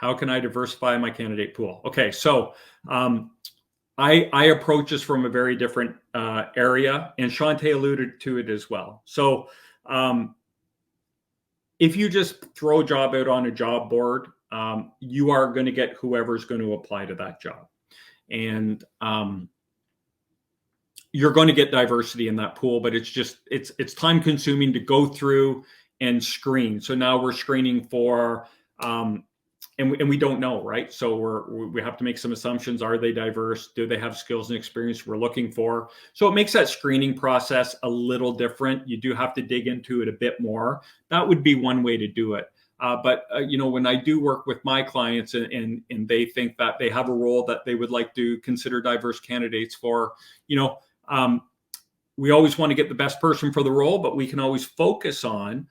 How can I diversify my candidate pool? Okay, so I approach this from a very different area, and Shante alluded to it as well. So if you just throw a job out on a job board, you are going to get whoever's going to apply to that job. And you're going to get diversity in that pool, but it's time consuming to go through and screen. So now we're screening for, and we don't know, right? So we have to make some assumptions. Are they diverse? Do they have skills and experience we're looking for? So it makes that screening process a little different. You do have to dig into it a bit more. That would be one way to do it. But when I do work with my clients and they think that they have a role that they would like to consider diverse candidates for, we always want to get the best person for the role, but we can always focus on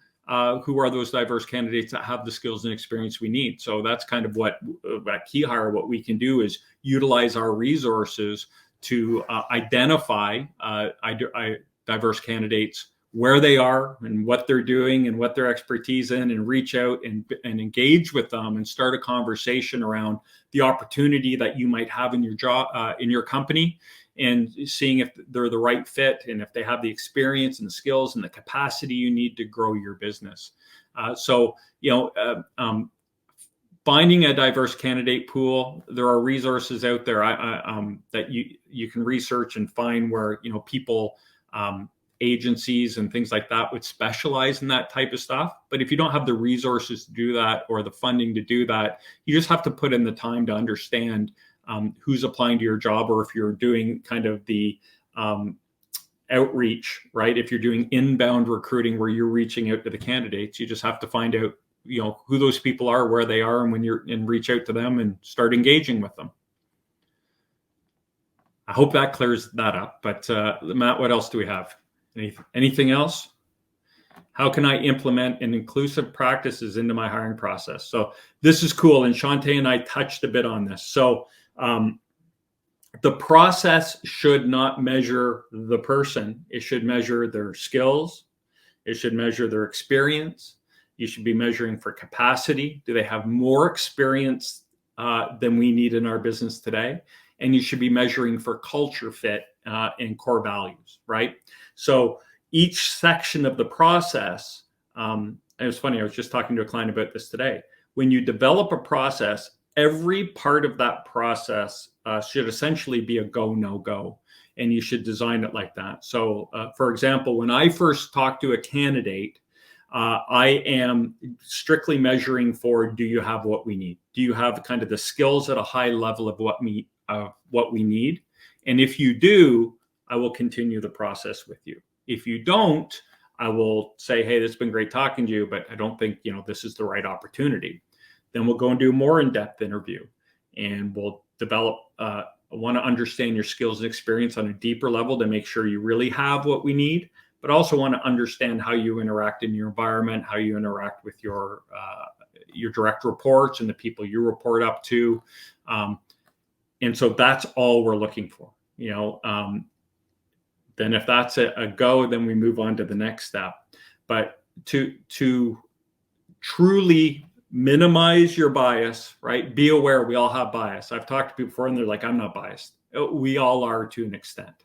who are those diverse candidates that have the skills and experience we need. So that's kind of what at Key Hire, what we can do is utilize our resources to identify diverse candidates, where they are and what they're doing and what their expertise in, and reach out and engage with them and start a conversation around the opportunity that you might have in your job, in your company, and seeing if they're the right fit and if they have the experience and the skills and the capacity you need to grow your business. Finding a diverse candidate pool, there are resources out there that you can research and find where people, agencies and things like that would specialize in that type of stuff. But if you don't have the resources to do that or the funding to do that, you just have to put in the time to understand who's applying to your job, or if you're doing kind of the outreach, right? If you're doing inbound recruiting where you're reaching out to the candidates, you just have to find out, who those people are, where they are, and reach out to them and start engaging with them. I hope that clears that up. But Matt, what else do we have? Anything else? How can I implement an inclusive practices into my hiring process? So this is cool. And Shante and I touched a bit on this. So the process should not measure the person. It should measure their skills. It should measure their experience. You should be measuring for capacity. Do they have more experience than we need in our business today? And you should be measuring for culture fit and core values, right? So each section of the process, and it was funny, I was just talking to a client about this today. When you develop a process, every part of that process should essentially be a go, no go, and you should design it like that. So for example, when I first talk to a candidate, I am strictly measuring for, do you have what we need? Do you have kind of the skills at a high level of what we need? And if you do, I will continue the process with you. If you don't, I will say, hey, it's been great talking to you, but I don't think, this is the right opportunity. Then we'll go and do a more in-depth interview, and we'll develop, I want to understand your skills and experience on a deeper level to make sure you really have what we need, but also want to understand how you interact in your environment, how you interact with your direct reports and the people you report up to. And so that's all we're looking for, then if that's a go, then we move on to the next step. But to truly minimize your bias, right? Be aware we all have bias. I've talked to people before and they're like, I'm not biased. We all are to an extent.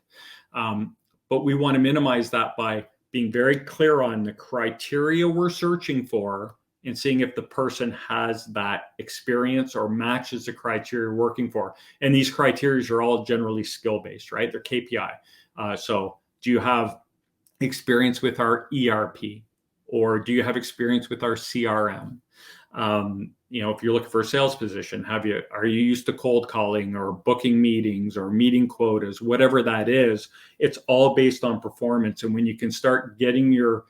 But we want to minimize that by being very clear on the criteria we're searching for and seeing if the person has that experience or matches the criteria we're working for. And these criteria are all generally skill-based, right? They're KPI. So do you have experience with our ERP, or do you have experience with our CRM? If you're looking for a sales position, are you used to cold calling or booking meetings or meeting quotas, whatever that is? It's all based on performance. And when you can start getting your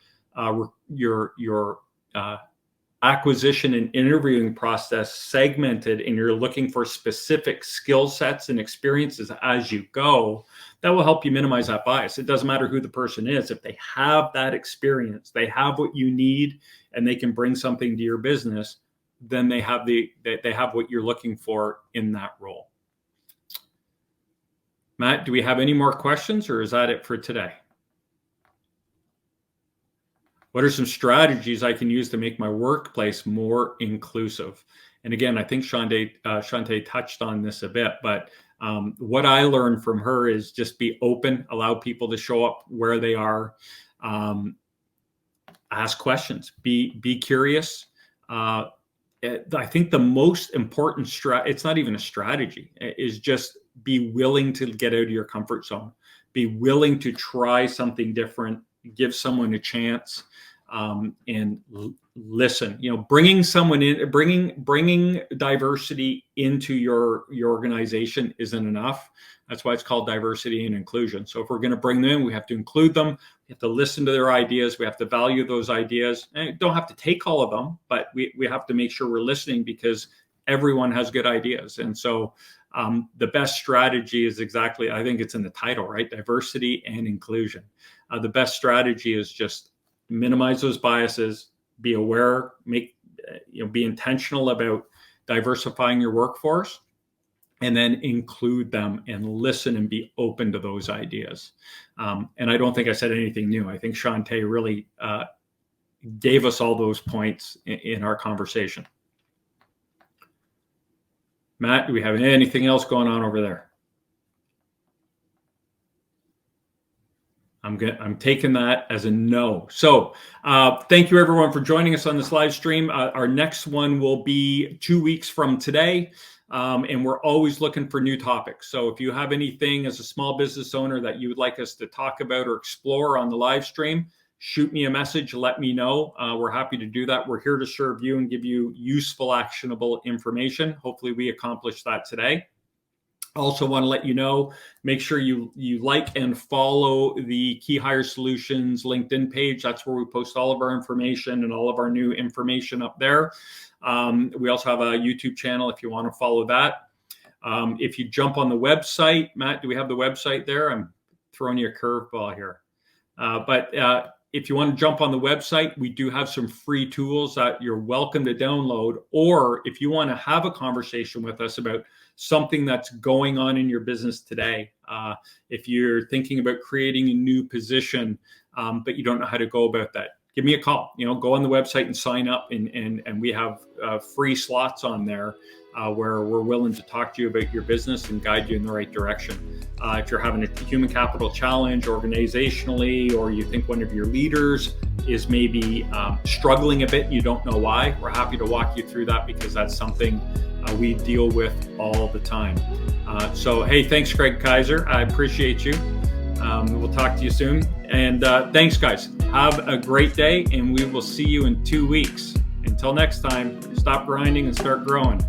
acquisition and interviewing process segmented, and you're looking for specific skill sets and experiences as you go, that will help you minimize that bias. It doesn't matter who the person is. If they have that experience, they have what you need, and they can bring something to your business, then they have what you're looking for in that role. Matt, do we have any more questions, or is that it for today? What are some strategies I can use to make my workplace more inclusive? And again, I think Shantae touched on this a bit, but what I learned from her is just be open, allow people to show up where they are, ask questions, be curious. I think the most important it's not even a strategy, is just be willing to get out of your comfort zone, be willing to try something different, give someone a chance, and listen. Bringing someone in, bringing diversity into your organization isn't enough. That's why it's called diversity and inclusion. So if we're going to bring them in, we have to include them. We have to listen to their ideas. We have to value those ideas. And don't have to take all of them, but we have to make sure we're listening, because everyone has good ideas. And so the best strategy is exactly, I think it's in the title, right? Diversity and inclusion. The best strategy is just minimize those biases, be aware, be intentional about diversifying your workforce, and then include them and listen and be open to those ideas. And I don't think I said anything new. I think Shantae really gave us all those points in our conversation. Matt, do we have anything else going on over there? I'm taking that as a no. So thank you everyone for joining us on this live stream. Our next one will be 2 weeks from today. And we're always looking for new topics. So if you have anything as a small business owner that you would like us to talk about or explore on the live stream, shoot me a message, let me know. We're happy to do that. We're here to serve you and give you useful, actionable information. Hopefully we accomplished that today. Also want to let you know, make sure you like and follow the Key Hire Solutions LinkedIn page. That's where we post all of our information and all of our new information up there. We also have a YouTube channel if you want to follow that. If you jump on the website, Matt, do we have the website there? I'm throwing you a curveball here. But if you want to jump on the website, we do have some free tools that you're welcome to download. Or if you want to have a conversation with us about something that's going on in your business today, if you're thinking about creating a new position, but you don't know how to go about that, give me a call. Go on the website and sign up, and we have free slots on there where we're willing to talk to you about your business and guide you in the right direction. If you're having a human capital challenge organizationally, or you think one of your leaders is maybe struggling a bit and you don't know why, we're happy to walk you through that, because that's something we deal with all the time. So, hey, thanks, Greg Kaiser. I appreciate you. We'll talk to you soon. And thanks, guys. Have a great day, and we will see you in 2 weeks. Until next time, stop grinding and start growing.